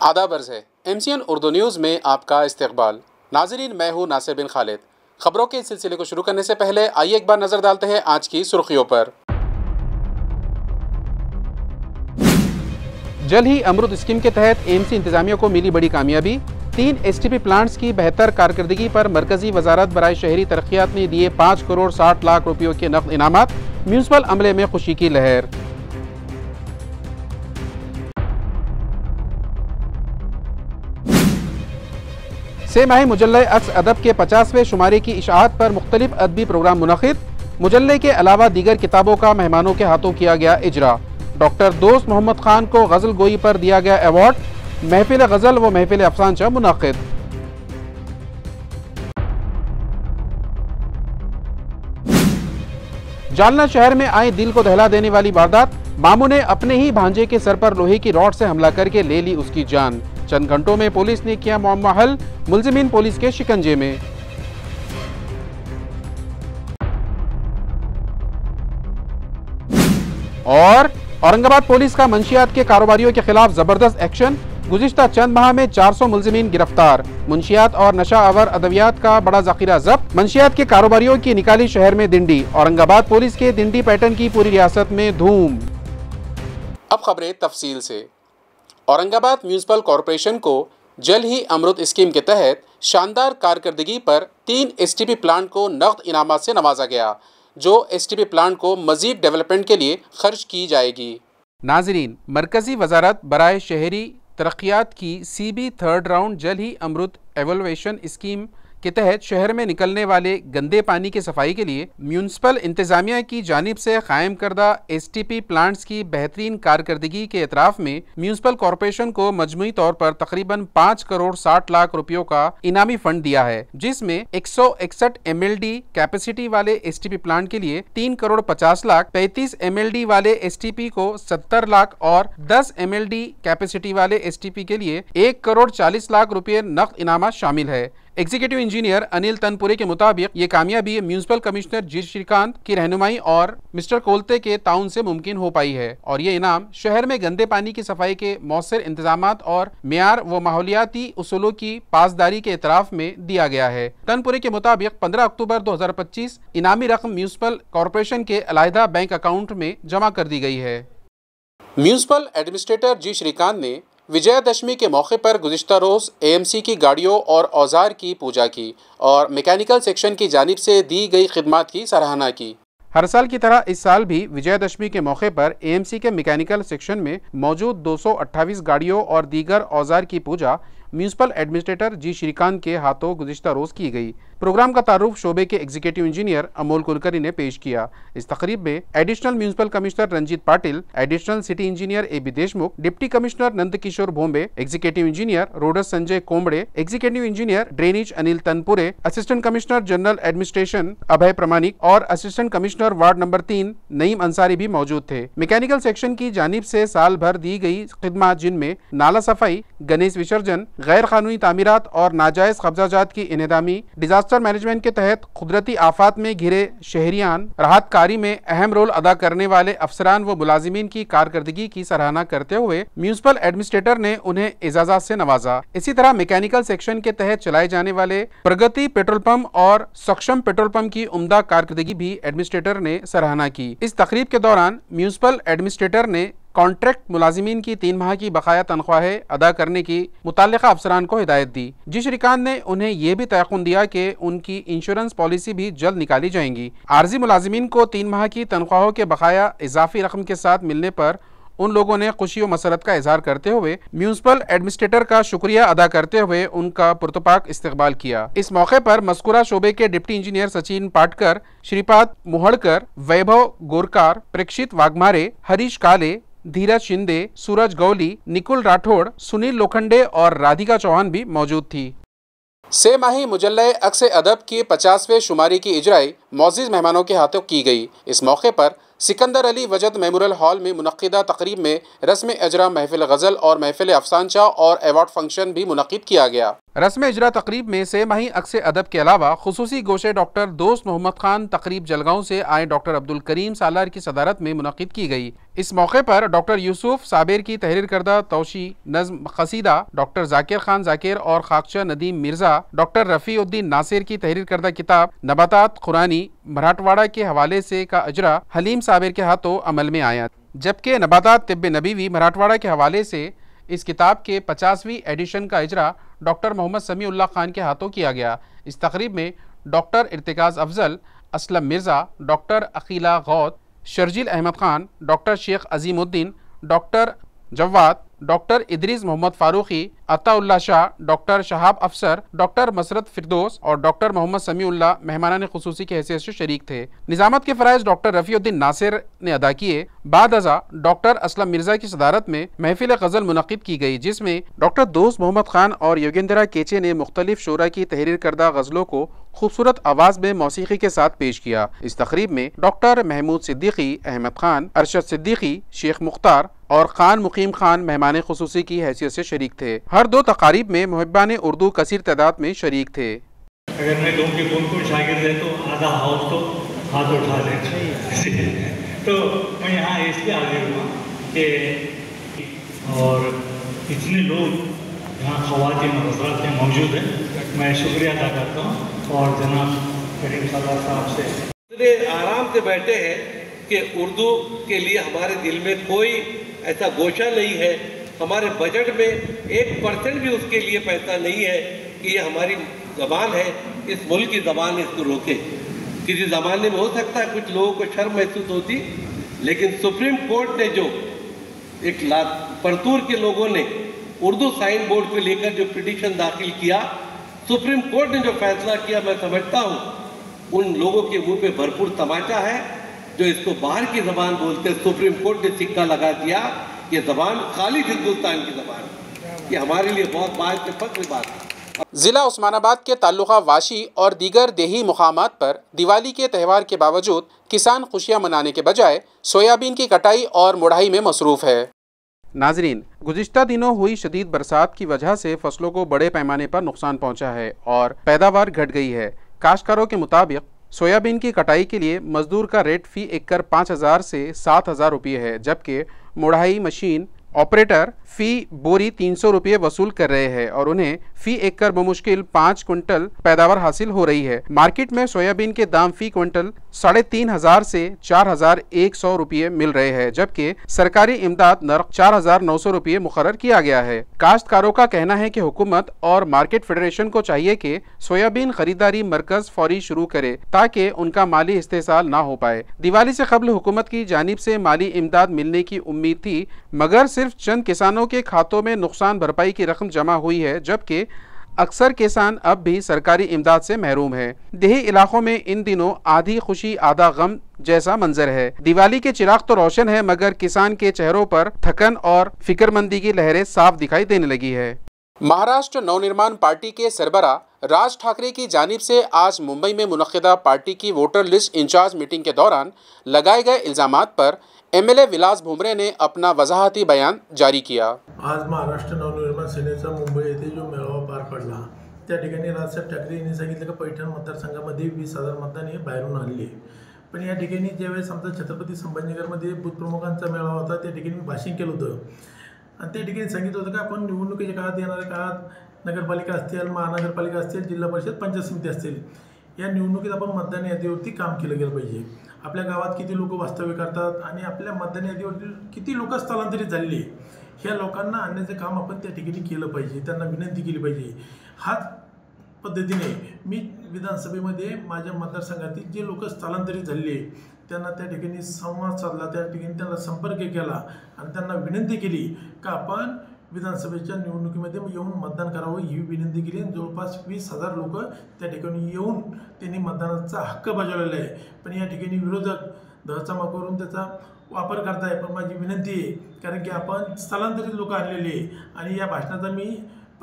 आदाब अर्ज़ है MCN उर्दू न्यूज़ में आपका इस्तकबाल। नाज़रीन, मैं हूँ नासिर बिन खालिद। खबरों के इस सिलसिले को शुरू करने से पहले आइए एक बार नज़र डालते हैं आज की सुर्खियों पर। जल ही अमृत स्कीम के तहत AMC इंतजामिया को मिली बड़ी कामयाबी। 3 STP प्लांट्स की बेहतर कारकर्दगी पर मरकजी वजारत बराए शहरी तरक्यात ने दिए 5 करोड़ 60 लाख रुपयों के नकद इनामात। म्यूनसिपल अमले में खुशी की लहर। से माही मुजल्ले अक्स अदब के 50वें शुमारे की इशाअत पर मुख्तलिफ अदबी प्रोग्राम मुनक़िद। मुजल्ले के अलावा दीगर किताबों का मेहमानों के हाथों किया गया इजरा। डॉक्टर दोस्त मोहम्मद खान को गज़ल गोई पर दिया गया अवार्ड। महफिल गज़ल व महफिल अफसानचा मुनक़िद। जालना शहर में आई दिल को दहला देने वाली वारदात। मामू ने अपने ही भांजे के सर पर लोहे की रॉड से हमला करके ले ली उसकी जान। चंद घंटों में पुलिस ने किया मामला हल। मुलजिमीन पुलिस के शिकंजे में। और औरंगाबाद पुलिस का मंशियात के कारोबारियों के खिलाफ जबरदस्त एक्शन। गुज़िश्ता चंद माह में 400 मुलजिमीन गिरफ्तार। मुंशियात और नशा आवर अद्वियात का बड़ा जखीरा जब्त। मंशियात के कारोबारियों की निकाली शहर में दिंडी। औरंगाबाद पुलिस के दिंडी पैटर्न की पूरी रियासत में धूम। अब खबरें तफसील से। औरंगाबाद म्यूनसिपल कॉरपोरेशन को जल ही अमृत स्कीम के तहत शानदार कारकर्दगी पर 3 STP प्लांट को नकद इनामात से नवाजा गया, जो STP प्लांट को मजीद डेवलपमेंट के लिए खर्च की जाएगी। नाजरीन, मरकजी वजारत बराए शहरी तरक्यात की CB 3rd राउंड जल ही अमृत एवोल्यूशन स्कीम के तहत शहर में निकलने वाले गंदे पानी की सफाई के लिए म्यूनसिपल इंतजामिया की जानिब से कायम करदा STP प्लांट्स की बेहतरीन कारकर्दगी के एतराफ़ में म्यूनसिपल कॉरपोरेशन को मजमूई तौर पर तकरीबन 5 करोड़ 60 लाख रुपयों का इनामी फंड दिया है, जिसमें 161 MLD कैपेसिटी वाले STP प्लांट के लिए 3 करोड़ 50 लाख, 35 MLD वाले STP को 70 लाख और 10 MLD कैपेसिटी वाले STP के लिए 1 करोड़ 40 लाख रुपये नकद इनामा शामिल है। एग्जीक्यूटिव इंजीनियर अनिल तनपुरे के मुताबिक ये कामयाबी म्यूनसिपल कमिश्नर जी श्रीकांत की रहनुमाई और मिस्टर कोलते के ताउन से मुमकिन हो पाई है और ये इनाम शहर में गंदे पानी की सफाई के मौसर इंतजामात और मेयार व माहौलियाती उसूलों की पासदारी के एतराफ में दिया गया है। तनपुरे के मुताबिक 15 अक्टूबर 2025 इनामी रकम म्यूनसिपल कॉरपोरेशन के अलहदा बैंक अकाउंट में जमा कर दी गई है। म्यूनसिपल एडमिनिस्ट्रेटर जी श्रीकांत ने विजयादशमी के मौके पर गुज़िश्ता रोज़ AMC की गाड़ियों और औजार की पूजा की और मैकेनिकल सेक्शन की जानिब से दी गई खिदमत की सराहना की। हर साल की तरह इस साल भी विजयादशमी के मौके पर AMC के मैकेनिकल सेक्शन में मौजूद 228 गाड़ियों और दीगर औजार की पूजा म्यूनसिपल एडमिनिस्ट्रेटर जी श्रीकांत के हाथों गुज़िश्ता रोज़ की गई। प्रोग्राम का तारुफ शोबे के एग्जीक्यूटिव इंजीनियर अमोल कुलकर्णी ने पेश किया। इस तकरीब में additional municipal commissioner Ranjit Patil, additional city engineer AB Deshmukh, deputy commissioner Nand Kishore Bhombe, executive engineer roads Sanjay Komde, executive engineer drainage Anil Tanpure, assistant commissioner general administration Abhay Pramanik और assistant commissioner ward number 3 Naeem Ansari भी मौजूद थे। मैकेनिकल सेक्शन की जानिब से साल भर दी गई खिदमत, जिनमें नाला सफाई, गणेश विसर्जन, गैर कानूनी तामीरात और नाजायज कब्जाजात की इन्हेदामी, डिजास्टर मैनेजमेंट के तहत कुदरती आफात में घिरे शहरियान राहत कारी में अहम रोल अदा करने वाले अफसरान व मुलाजिमीन की कारकर्दगी की सराहना करते हुए म्यूनसिपल एडमिनिस्ट्रेटर ने उन्हें एजाज़ात से नवाजा। इसी तरह मैकेनिकल सेक्शन के तहत चलाए जाने वाले प्रगति पेट्रोल पंप और सक्षम पेट्रोल पंप की उम्दा कारकर्दगी भी एडमिनिस्ट्रेटर ने सराहना की। इस तकरीब के दौरान म्यूनसिपल एडमिनिस्ट्रेटर ने कॉन्ट्रैक्ट मुलाजिमीन की 3 माह की बकाया तनख्वाहें अदा करने की मुताल्लिका अफसरान को हिदायत दी। जी श्रीकांत ने उन्हें यह भी तयक़ुन दिया कि उनकी इंश्योरेंस पॉलिसी भी जल्द निकाली जाएंगी। आर्जी मुलाजिमीन को 3 माह की तनख्वाहों के बकाया इजाफी रकम के साथ मिलने पर उन लोगों ने खुशी और मसरत का इजहार करते हुए म्यूनसिपल एडमिनिस्ट्रेटर का शुक्रिया अदा करते हुए उनका पुरतपाक इस्तकबाल किया। इस मौके पर मस्कुरा शोबे के डिप्टी इंजीनियर सचिन पाटकर, श्रीपाद मुहड़कर, वैभव गोरकार, प्रेक्षित वाघमारे, हरीश काले, धीरज शिंदे, सूरज गौली, निकुल राठौड़, सुनील लोखंडे और राधिका चौहान भी मौजूद थी। से माही मुजल्ले अक्स अदब की 50वें शुमारी की इजराई मौजूद मेहमानों के हाथों की गई। इस मौके पर सिकंदर अली वजद मेमोरियल हॉल में मुनक्किदा तकरीब में रस्म अजरा महफिल गज़ल और महफिल अफसानचा और अवार्ड फंक्शन भी मुनक्किद किया गया। रस्म इजरा तकरीब में से माही अक्स अदब के अलावा खुसूसी गोशे डॉक्टर दोस्त मोहम्मद खान तकरीब जलगांव से आए डॉक्टर अब्दुल करीम सालार की सदारत में मुनक़िद की गई। इस मौके पर डॉक्टर यूसुफ साबिर की तहरीर करदा तौशी नज़्म क़सीदा, डॉक्टर जाकिर खान जाकिर और खाकचा नदीम मिर्ज़ा, डॉक्टर रफ़ीउद्दीन नासिर की तहरीर करदा किताब नबातात कुरानी मराठवाड़ा के हवाले से का अजरा हलीम साबिर के हाथों अमल में आया, जबकि नबातात तिब्ब नबीवी मराठवाड़ा के हवाले से इस किताब के 50वीं एडिशन का इजरा डॉक्टर मोहम्मद समीउल्लाह खान के हाथों किया गया। इस तकरीब में doctor Irtikaz Afzal, Aslam Mirza, doctor Aqeela Gaud, Sharjeel Ahmed Khan, doctor Sheikh Azimuddin, doctor Jawad, doctor Idris Mohammad Farooqui, Ataullah Shah, doctor Shahab Afsar, doctor Musarrat Firdaus और डॉक्टर मोहम्मद समीउल्लाह मेहमानान खुसूसी की हैसियत से शरीक थे। निजामत के फ़राइज़ डॉक्टर रफ़ीउद्दीन नासिर ने अदा किए। बाद अज़ा डॉक्टर असलम मिर्ज़ा की सदारत में महफिल गज़ल मुनक़िद की गई, जिसमें डॉक्टर दोस्त मोहम्मद खान और योगेंद्रा केचे ने मुख्तलिफ शोरा की तहरीर करदा गज़लों को खूबसूरत आवाज़ में मौसीकी के साथ पेश किया। इस तकरीब में डॉक्टर महमूद सिद्दीकी, अहमद खान, अरशद सिद्दीकी, शेख मुख्तार और खान मुकीम खान मेहमान खुसूसी की हैसियत से शरीक थे। हर दो तकारीब में मुहिब्बान उर्दू कसीर तादाद में शरीक थे। अगर मैं कहूँ कि कौन-कौन शागिर्द है तो आधा हाउस तो हाथ उठा लें। तो मैं यहाँ इसलिए हाजिर हुआ कि और इतने लोग यहाँ ख़वातीन और हज़रात में मौजूद हैं, मैं शुक्रिया अदा करता हूँ और जनाब करीम सलाह साहब से इतने आराम से बैठे हैं कि उर्दू के लिए हमारे दिल में कोई ऐसा गोशा नहीं है, हमारे बजट में 1% भी उसके लिए पैसा नहीं है कि ये हमारी ज़बान है, इस मुल्क की ज़बान इसको रोके। किसी ज़माने में हो सकता है कुछ लोगों को शर्म महसूस होती, लेकिन सुप्रीम कोर्ट ने जो एक परतूर के लोगों ने उर्दू साइन बोर्ड को लेकर जो पिटीशन दाखिल किया, सुप्रीम कोर्ट ने जो फैसला किया, मैं समझता हूँ उन लोगों के मुंह पे भरपूर तमाचा है जो इसको बाहर की ज़बान बोलते। सुप्रीम कोर्ट ने सिक्का लगा दिया, ये ज़बान खाली हिंदुस्तान की ज़बान है, ये हमारे लिए बहुत बात फख्र की बात है। ज़िला उस्मानाबाद के ताल्लुका वाशी और दीगर देही मुकामात पर दिवाली के त्यौहार के बावजूद किसान खुशियाँ मनाने के बजाय सोयाबीन की कटाई और मुढ़ाई में मसरूफ़ है। नाजरीन, गुज़िश्ता दिनों हुई शदीद बरसात की वजह से फसलों को बड़े पैमाने पर नुकसान पहुँचा है और पैदावार घट गई है। काश्तकारों के मुताबिक सोयाबीन की कटाई के लिए मजदूर का रेट फ़ी एकड़ 5,000 से 7,000 रुपये है, जबकि मुढ़ाई मशीन ऑपरेटर फ़ी बोरी 300 रुपये वसूल कर रहे हैं और उन्हें फ़ी एकड़ बमुश्किल 5 क्विंटल पैदावार हासिल हो रही है। मार्केट में सोयाबीन के दाम फ़ी क्विंटल 3,500 से 4,100 रुपये मिल रहे हैं, जबकि सरकारी इमदाद नर्ख 4,900 रुपये मुकर्रर किया गया है। काश्तकारों का कहना है कि हुकूमत और मार्केट फेडरेशन को चाहिए कि सोयाबीन खरीदारी मरकज फौरी शुरू करे ताकि उनका माली इस्तेसाल ना हो पाए। दिवाली से कबल हुकूमत की जानिब से माली इमदाद मिलने की उम्मीद थी, मगर सिर्फ चंद किसानों के खातों में नुकसान भरपाई की रकम जमा हुई है, जबकि अक्सर किसान अब भी सरकारी इमदाद से महरूम है। देही इलाकों में इन दिनों आधी खुशी आधा गम जैसा मंजर है। दिवाली के चिराग तो रोशन है, मगर किसान के चेहरों पर थकन और फिक्रमंदी की लहरें साफ दिखाई देने लगी है। महाराष्ट्र नवनिर्माण पार्टी के सरबरा राज ठाकरे की जानिब से आज मुंबई में मुनक़िदा पार्टी की वोटर लिस्ट इंचार्ज मीटिंग के दौरान लगाए गए इल्ज़ामात पर MLA विलास भुमरे ने अपना वजाहती बयान जारी किया। आज महाराष्ट्र नवनिर्माण सेनेचा मुंबई येथे जो मेळावा पार पडला, त्या ठिकाणी राजसाहेब ठाकरे यांनी सांगितलं की पैठण मतदारसंघामध्ये 20,000 मतदान हे बाहेरून आणले। पण या ठिकाणी ज्यावेळेस आमचा छत्रपती संभाजीनगरमध्ये बूथ प्रमुखांचा मेळावा होता, त्या ठिकाणी मी भाषण केलं होतं आणि त्या ठिकाणी सांगितलं होतं की आपण निवडणुकीच्या काळात येणाऱ्या काळात नगरपालिका असतील, महानगरपालिका असतील, जिल्हा परिषद, पंचायत समिती असतील, या निवडणुकीत आपण मतदान यादीवरती काम केलं गेलं पाहिजे। आपल्या गावात किती लोक वास्तव्य करतात आणि आपल्या मतदान यादीवरती किती लोक स्थलांतरित झालेली, ह्या लोकांना आणण्याचं काम आपण त्या ठिकाणी केलं पाहिजे, त्यांना विनंती केली पाहिजे। हाच पद्धतीने मी विधानसभेमध्ये माझ्या मतदारसंघातील जे लोक स्थलांतरित झालेले त्यांना त्या ठिकाणी संवाद साधला, त्या ठिकाणी त्यांना संपर्क केला आणि त्यांना विनंती केली की आपण विधानसभेच्या निवडणुकीमध्ये येऊन मतदान करावं, ही विनंती केली। जवळपास 20,000 लोक त्या ठिकाणी येऊन त्यांनी मतदानाचा हक्क बजावलेला आहे। पण या ठिकाणी विरोधक दहचमा करून त्याचा वापर करताय। पण माझी विनंती आहे, कारण की आपण स्थलांतरित लोक आणलेले आणि या भाषणाचा मी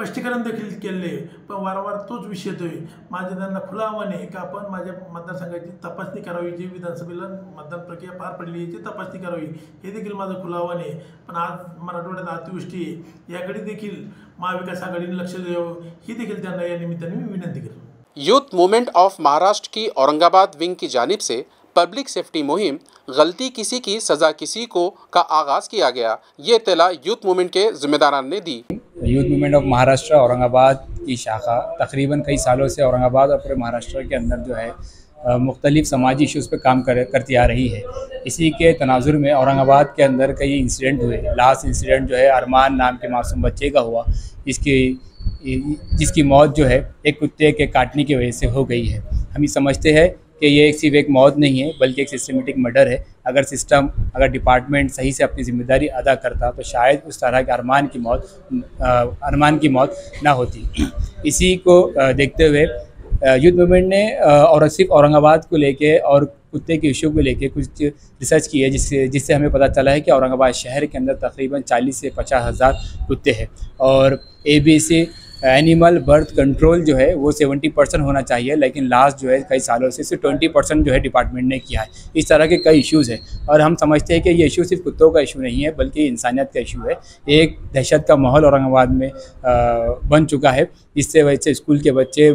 स्पष्टीकरण देखील केले, पण वारंवार तोच विषय येतोय. माझे त्यांना खुलं आव्हान आहे की आपण माझ्या मतदारसंघाची तपासणी करावी, जी विधानसभेला मतदान प्रक्रिया पार पडली याची तपासणी करावी, हे देखील माझं खुलं आव्हान आहे. पण आज मराठवाड्यात अतिवृष्टी आहे, याकडे देखील महाविकास आघाडीने लक्ष द्यावं, ही देखील त्यांना या निमित्ताने मी विनंती करतो. यूथ मूवमेंट ऑफ महाराष्ट्र की औरंगाबाद विंग की जानिब से पब्लिक सेफ्टी मुहिम गलती किसी की सज़ा किसी को का आगाज़ किया गया। ये इत्तला यूथ मूवमेंट के जिम्मेदारान ने दी। Youth movement of Maharashtra Aurangabad की शाखा तकरीबन कई सालों से औरंगाबाद और पूरे महाराष्ट्र के अंदर जो है मुख्तलिफ समाजी इश्यूज़ पे काम करती आ रही है। इसी के तनाजुर में औरंगाबाद के अंदर कई इंसिडेंट हुए। लास्ट इंसिडेंट जो है अरमान नाम के मासूम बच्चे का हुआ, जिसकी मौत जो है एक कुत्ते के काटने की वजह से हो गई है। हम ये समझते हैं कि ये सिर्फ एक मौत नहीं है बल्कि एक सिस्टमेटिक मर्डर है। अगर डिपार्टमेंट सही से अपनी जिम्मेदारी अदा करता तो शायद उस तरह के अरमान की मौत ना होती। इसी को देखते हुए यूथ मूवमेंट ने और सिर्फ औरंगाबाद को लेके और कुत्ते के इशू को लेके कुछ रिसर्च की है, जिससे हमें पता चला है कि औरंगाबाद शहर के अंदर तकरीबन 40 से 50 हज़ार कुत्ते हैं और ABC एनिमल बर्थ कंट्रोल जो है वो 70% होना चाहिए, लेकिन लास्ट जो है कई सालों से सिर्फ 20% जो है डिपार्टमेंट ने किया है। इस तरह के कई इश्यूज़ हैं और हम समझते हैं कि ये इशू सिर्फ कुत्तों का इशू नहीं है बल्कि इंसानियत का इशू है। एक दहशत का माहौल औरंगाबाद में बन चुका है, जिससे वजह से स्कूल के बच्चे,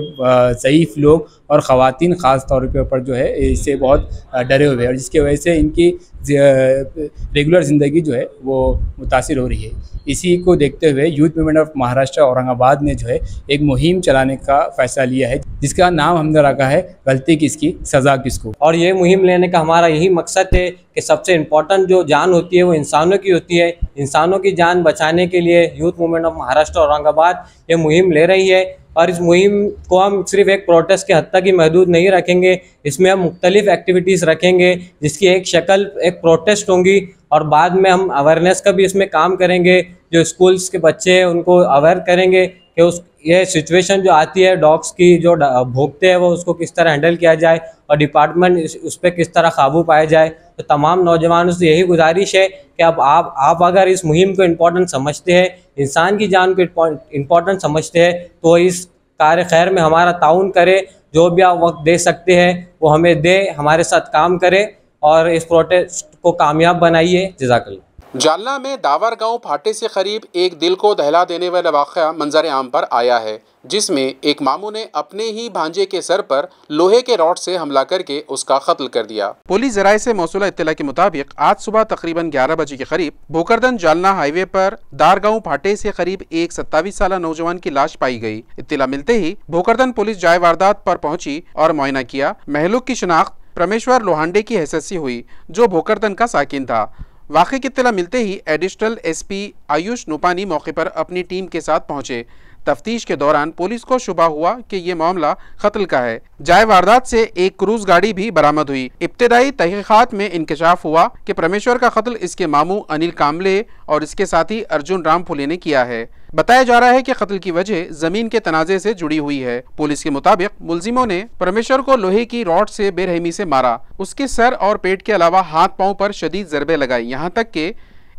ज़ईफ़ लोग और ख़वातीन ख़ास तौर पर जो है इससे बहुत डरे हुए हैं और जिसकी वजह से इनकी रेगुलर ज़िंदगी जो है वो मुतासिर हो रही है। इसी को देखते हुए youth movement of Maharashtra Aurangabad ने जो है एक मुहिम चलाने का फ़ैसला लिया है, जिसका नाम हमने रखा है गलती किसकी सज़ा किसको। और ये मुहिम लेने का हमारा यही मकसद है कि सबसे इम्पोर्टेंट जो जान होती है वो इंसानों की होती है। इंसानों की जान बचाने के लिए youth movement of Maharashtra Aurangabad ये मुहिम ले रही है और इस मुहिम को हम सिर्फ एक प्रोटेस्ट के हद तक ही महदूद नहीं रखेंगे। इसमें हम मुख्तलिफ एक्टिविटीज़ रखेंगे, जिसकी एक शक्ल एक प्रोटेस्ट होंगी और बाद में हम अवेयरनेस का भी इसमें काम करेंगे। जो स्कूल्स के बच्चे हैं उनको अवेयर करेंगे कि ये सिचुएशन जो आती है डॉग्स की जो भोगते हैं वो उसको किस तरह हैंडल किया जाए और डिपार्टमेंट उस पर किस तरह काबू पाया जाए। तो तमाम नौजवानों से यही गुजारिश है कि अब आप अगर इस मुहिम को इम्पोर्टेंट समझते हैं, इंसान की जान को इम्पोर्टेंट समझते हैं, तो इस कार्य खैर में हमारा ताउन करें। जो भी आप वक्त दे सकते हैं वो हमें दे, हमारे साथ काम करें और इस प्रोटेस्ट को कामयाब बनाइए। जज़ाकल्लाह। जालना में दावर गांव फाटे से करीब एक दिल को दहला देने वाला वाक़या मंजर आम पर आया है, जिसमें एक मामू ने अपने ही भांजे के सर पर लोहे के रॉड से हमला करके उसका कत्ल कर दिया। पुलिस ज़राए से मौसूला इत्तला के मुताबिक आज सुबह तकरीबन 11 बजे के करीब भोकरदन जालना हाईवे पर दारगांव फाटे से करीब एक 27 साला नौजवान की लाश पाई गई। इत्तला मिलते ही भोकरदन पुलिस जाए वारदात पर पहुंची और मुआयना किया। महलूक की शिनाख्त परमेश्वर लोहांडे की हैसियत से हुई, जो भोकरदन का साकिन था। वाक़े की इत्तला मिलते ही एडिशनल SP आयुष नूपानी मौके पर अपनी टीम के साथ पहुंचे। तफ्तीश के दौरान पुलिस को शुबा हुआ कि ये मामला कत्ल का है। जाए वारदात से एक क्रूज गाड़ी भी बरामद हुई। इब्तदाई तहकीकात में इंकशाफ हुआ कि परमेश्वर का कत्ल इसके मामू अनिल कामले और इसके साथी अर्जुन राम फुले ने किया है। बताया जा रहा है कि कत्ल की वजह जमीन के तनाजे से जुड़ी हुई है। पुलिस के मुताबिक मुलजिमों ने परमेश्वर को लोहे की रॉड से बेरहमी से मारा। उसके सर और पेट के अलावा हाथ पांव पर शदीद ज़रबे लगाई, यहाँ तक कि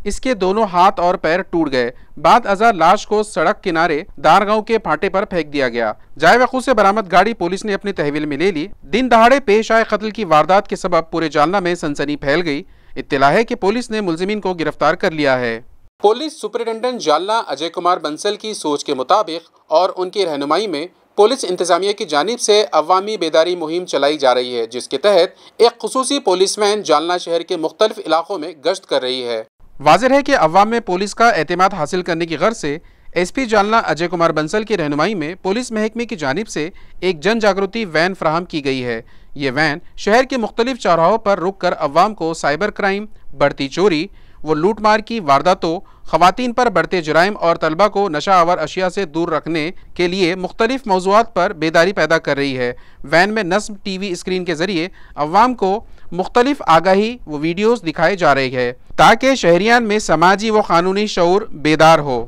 इसके दोनों हाथ और पैर टूट गए। बाद अज़ा लाश को सड़क किनारे दारगांव के फाटे पर फेंक दिया गया। जाए वक़ूफ़ से बरामद गाड़ी पुलिस ने अपनी तहवील में ले ली। दिन दहाड़े पेश आए कत्ल की वारदात के सबब पूरे जालना में सनसनी फैल गई। इत्तला है कि पुलिस ने मुलजिमीन को गिरफ्तार कर लिया है। पुलिस सुपरिटेंडेंट जालना अजय कुमार बंसल की सोच के मुताबिक और उनकी रहनुमाई में पुलिस इंतजामिया की जानिब से अवामी बेदारी मुहिम चलाई जा रही है, जिसके तहत एक खुसूसी पुलिस वैन जालना शहर के मुख्तलिफ इलाकों में गश्त कर रही है। वाज़ेह है कि अवाम में पुलिस का एतमाद हासिल करने की गर्ज से SP जालना अजय कुमार बंसल की रहनुमाई में पुलिस महकमे की जानिब से एक जन जागृति वैन फ्राहम की गई है। ये वैन शहर के मुख्तलिफ चौराहों पर रुक कर अवाम को साइबर क्राइम, बढ़ती चोरी व लूटमार की वारदातों, ख़वातीन पर बढ़ते जराइम और तलबा को नशा आवर अशिया से दूर रखने के लिए मुख्तलिफ मौज़ूआत पर बेदारी पैदा कर रही है। वैन में नस्ब TV स्क्रीन के ज़रिए अवाम को मुख्तलिफ आगाही व वीडियोज़ दिखाए जा रहे हैं ताकि शहरियान में समाजी व कानूनी शऊर बेदार हो।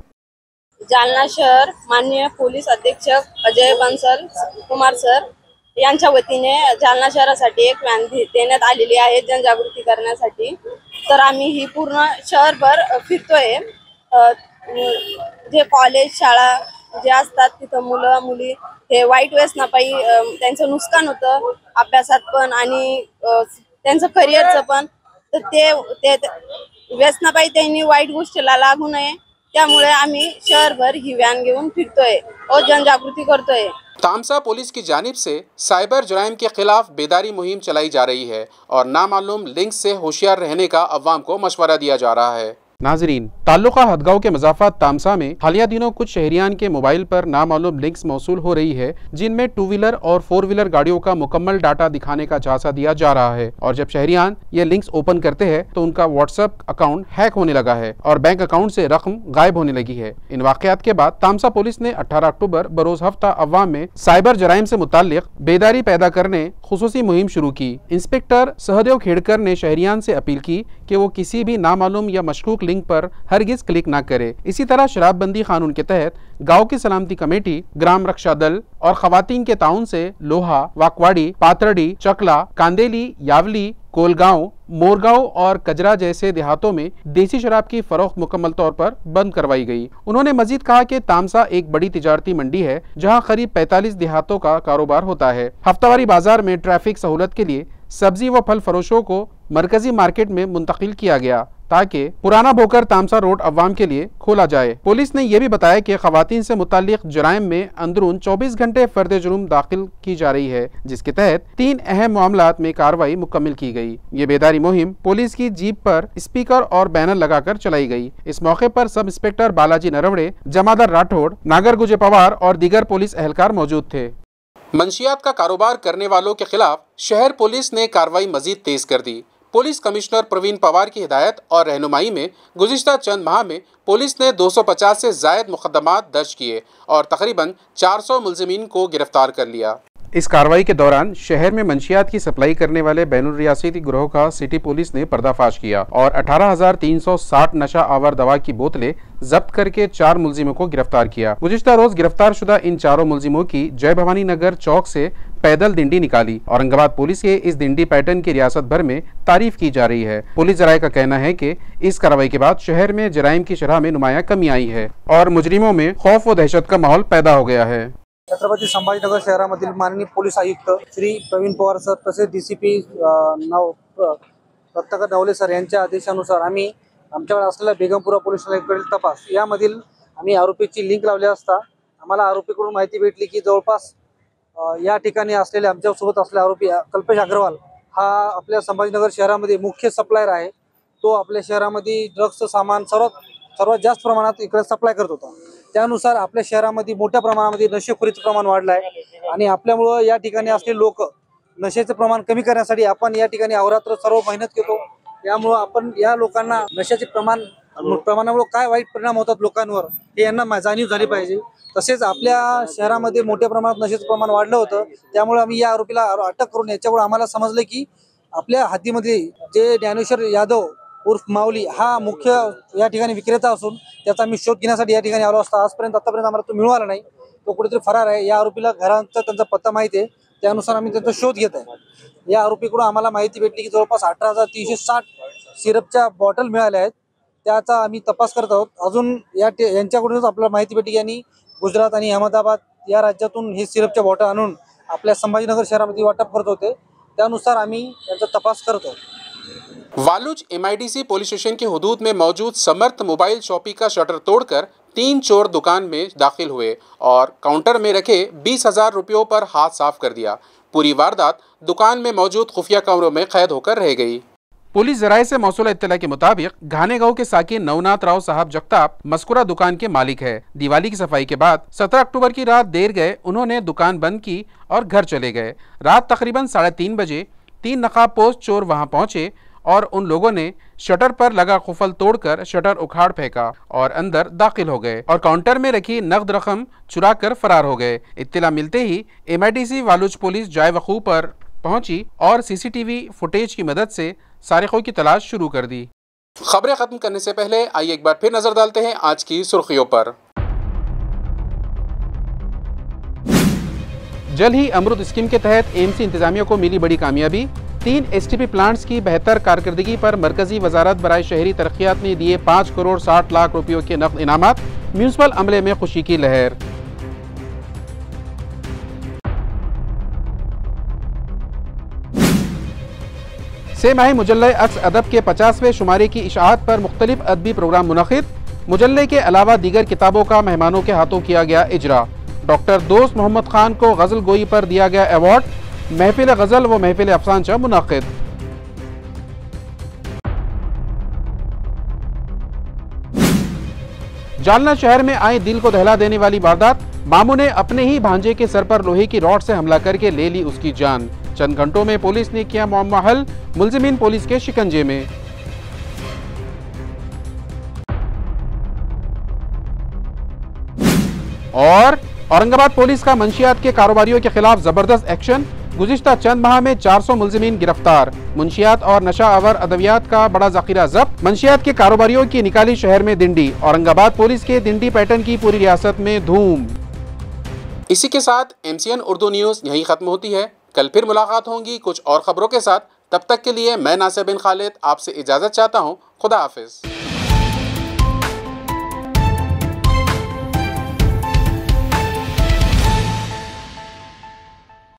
जालना शहर माननीय पोलीस अधीक्षक अजय बंसल कुमार सर यांच्या वतीने जालना शहरासाठी एक व्हॅन देण्यात आलेली आहे जनजागृती करण्यासाठी। तर आम्ही ही पूर्ण शहरभर फिरतोय। जे कॉलेज, शाळा जे असतात तिथं मुलं मुली हे वाईट व्यसनापायी त्यांचं नुकसान होतं अभ्यासात पण आणि त्यांचं करिअरचं पण. तर ते व्यसनापायी त्यांनी वाईट गोष्टीला लागू नये त्यामुळे आम्ही शहरभर ही व्हॅन घेऊन फिरतोय और जनजागृती करतोय। तामसा पुलिस की जानिब से साइबर जुराइम के खिलाफ बेदारी मुहिम चलाई जा रही है और नामालूम लिंक से होशियार रहने का अवाम को मशवरा दिया जा रहा है। नाजरीन, ताल्लुका हदगांव के मज़ाफ़ात तामसा में हालिया दिनों कुछ शहरियान के मोबाइल पर नामालूम लिंक्स मौसूल हो रही है जिनमें 2 व्हीलर और 4 व्हीलर गाड़ियों का मुकम्मल डाटा दिखाने का झांसा दिया जा रहा है और जब शहरियान ये लिंक्स ओपन करते हैं तो उनका व्हाट्सएप अकाउंट हैक होने लगा है और बैंक अकाउंट से रकम गायब होने लगी है। इन वाक़यात के बाद तामसा पुलिस ने 18 अक्टूबर बरोज़ हफ्ता अवाम में साइबर जराइम से मुताल्लिक बेदारी पैदा करने खुसूसी मुहिम शुरू की। इंस्पेक्टर सहदेव खेड़कर ने शहरियान से अपील की कि वो किसी भी नामालूम या मशकूक लिंक पर हरगिज क्लिक ना करे। इसी तरह शराबबंदी कानून के तहत गांव की सलामती कमेटी, ग्राम रक्षा दल और खवातीन के ताउन से लोहा, वाकवाड़ी, पातरडी, चकला, कांदेली, यावली, कोलगांव, मोरगांव और कजरा जैसे देहातों में देसी शराब की फरोख्त मुकम्मल तौर पर बंद करवाई गई। उन्होंने मजीद कहा कि तामसा एक बड़ी तिजारती मंडी है जहां करीब 45 देहातों का कारोबार होता है। हफ्तावारी बाजार में ट्रैफिक सहूलत के लिए सब्जी व फल फरोशों को मरकजी मार्केट में मुंतकिल किया गया ताकि पुराना भोकर तामसा रोड अवाम के लिए खोला जाए। पुलिस ने यह भी बताया कि खवातीन से मुताल्लिक जराइम में अंदरून 24 घंटे फर्द जुर्म दाखिल की जा रही है जिसके तहत 3 अहम मामलात में कार्रवाई मुकम्मल की गई। ये बेदारी मुहिम पुलिस की जीप पर स्पीकर और बैनर लगाकर चलाई गई। इस मौके पर सब इंस्पेक्टर बालाजी नरवड़े, जमादार राठौड़, नागर गुजे पवार और दीगर पुलिस एहलकार मौजूद थे। मंशियात का कारोबार करने वालों के खिलाफ शहर पुलिस ने कार्रवाई मजीद तेज कर दी। पुलिस कमिश्नर प्रवीण पवार की हिदायत और रहनुमाई में गुज़िश्ता चंद माह में पुलिस ने 250 से ज़ायद मुकदमात दर्ज किए और तकरीबन 400 मुल्ज़िमीन को गिरफ्तार कर लिया। इस कार्रवाई के दौरान शहर में मंशियात की सप्लाई करने वाले बैनुल रियासती गिरोह का सिटी पुलिस ने पर्दाफाश किया और 18,360 नशा आवर दवा की बोतलें जब्त करके 4 मुल्जिमों को गिरफ्तार किया। गुज़िश्ता रोज गिरफ्तार शुदा इन चारों मुल्जिमों की जय भवानी नगर चौक से पैदल दिंडी निकाली। औरंगाबाद पुलिस के इस दिंडी पैटर्न की रियासत भर में तारीफ की जा रही है। पुलिस जराये का कहना है कि इस कार्रवाई के बाद शहर में जराइम की शरह में नुमाया कमी आई है और मुजरिमों में खौफ व दहशत का माहौल पैदा हो गया है। छत्रपती संभाजीनगर शहरामधील माननीय पोलीस आयुक्त श्री प्रवीण पवार सर तसेच DCP रत्नाकर नवले सर यांच्या आदेशानुसार आम्ही आमच्याकडे असलेल्या बेगमपुरा पोलीस स्टेशनकडील तपास यामधील आम्ही आरोपीची लिंक लावली असता आम्हाला आरोपीकडून माहिती भेटली की जवळपास या ठिकाणी असलेले आमच्यासोबत असलेले आरोपी कल्पेश अग्रवाल हा आपल्या संभाजीनगर शहरामध्ये मुख्य सप्लायर आहे। तो आपल्या शहरामध्ये ड्रग्सचं सामान सर्वात जास्त प्रमाणात इकडे सप्लाय करत होता। त्यानुसार आपल्या शहरामध्ये मोठ्या प्रमाणामध्ये नशेखोरीचं प्रमाण वाढलं आहे आणि आपल्यामुळं या ठिकाणी असलेले लोक नशेचं प्रमाण कमी करण्यासाठी आपण या ठिकाणी अहोरात्र सर्व मेहनत घेतो। यामुळं आपण या लोकांना नशेचे प्रमाणामुळे काय वाईट परिणाम होतात लोकांवर हे यांना जाणीव झाली पाहिजे। तसेच आपल्या शहरामध्ये मोठ्या प्रमाणात नशेचं प्रमाण वाढलं होतं त्यामुळे आम्ही या आरोपीला अटक करून याच्यामुळे आम्हाला समजलं की आपल्या हद्दीमध्ये जे ज्ञानेश्वर यादव उर्फ माऊली हा मुख्य या ठिकाणी विक्रेता असून त्याचा आम्ही शोध घेण्यासाठी या ठिकाणी आलो असता आतापर्यंत आम्हाला तो मिळाला नाही। तो कुठेतरी फरार आहे। या आरोपीला घरांचा त्यांचा पत्ता माहिती आहे त्यानुसार आम्ही त्यांचा शोध घेत आहे। या आरोपीकडून आम्हाला माहिती भेटली की जवळपास 18,360 सिरपच्या बॉटल मिळाल्या आहेत त्याचा आम्ही तपास करत आहोत। अजून यांच्याकडूनच आपल्याला माहिती भेटली की यांनी गुजरात आणि अहमदाबाद या राज्यातून हे सिरपच्या बॉटल आणून आपल्या संभाजीनगर शहरामध्ये वाटप करत होते त्यानुसार आम्ही यांचा तपास करतो। वालूज MIDC पुलिस स्टेशन के हुदूद में मौजूद समर्थ मोबाइल शॉपी का शटर तोड़कर 3 चोर दुकान में दाखिल हुए और काउंटर में रखे 20,000 रुपयों पर हाथ साफ कर दिया। पूरी वारदात दुकान में मौजूद खुफिया कमरों में कैद होकर रह गई। पुलिस जराये से मौसूला इत्तला के मुताबिक घाने गांव के साकिन नवनाथ राव साहब जगताप मस्कुरा दुकान के मालिक है। दिवाली की सफाई के बाद 17 अक्टूबर की रात देर गए उन्होंने दुकान बंद की और घर चले गए। रात तकरीबन 3:30 बजे 3 नकाबपोश चोर वहां पहुंचे और उन लोगों ने शटर पर लगा कुफल तोड़कर शटर उखाड़ फेंका और अंदर दाखिल हो गए और काउंटर में रखी नकद रकम चुरा कर फरार हो गए। इत्तला मिलते ही MIDC वालूज पुलिस जाए वकूअ पर पहुंची और CCTV फुटेज की मदद से सारिकों की तलाश शुरू कर दी। खबरें खत्म करने से पहले आइए एक बार फिर नजर डालते हैं आज की सुर्खियों पर। जल्द ही अमृत स्कीम के तहत AMC इंतजामिया को मिली बड़ी कामयाबी। 3 STP प्लांट्स की बेहतर कारकर्दगी पर मरकजी वजारत बराए शहरी तरक्यात ने दिए 5 करोड़ 60 लाख रुपयों के नकद इनामात। म्यूनसिपल अमले में खुशी की लहर। से माही मुजल्ले अक्स अदब के 50वें शुमारे की इशाअत पर मुख्तलिफ अदबी प्रोग्राम मुनक़िद। मुजल्ले के अलावा दीगर किताबों का मेहमानों के हाथों किया गया इजरा। डॉक्टर दोस्त मोहम्मद खान को गज़ल गोई पर दिया गया अवार्ड। महफिल गज़ल व महफिल अफसानचा मुनक़िद। जालना शहर में आई दिल को दहला देने वाली वारदात। मामू ने अपने ही भांजे के सर पर लोहे की रॉड से हमला करके ले ली उसकी जान। चंद घंटों में पुलिस ने किया मामला हल। मुल्जिमीन पुलिस के शिकंजे में। और औरंगाबाद पुलिस का मंशियात के कारोबारियों के खिलाफ जबरदस्त एक्शन। गुज़िश्ता चंद माह में 400 मुल्जिमीन गिरफ्तार। मुंशियात और नशा आवर अदवियात का बड़ा ज़ख़ीरा जब्त। मंशियात के कारोबारियों की निकाली शहर में दिंडी। औरंगाबाद पुलिस के दिंडी पैटर्न की पूरी रियासत में धूम। इसी के साथ MCN उर्दू न्यूज़ यहीं ख़त्म होती है। कल फिर मुलाकात होंगी कुछ और ख़बरों के साथ। तब तक के लिए मैं नासिर बिन खालिद आपसे इजाज़त चाहता हूँ। खुदा हाफिज़।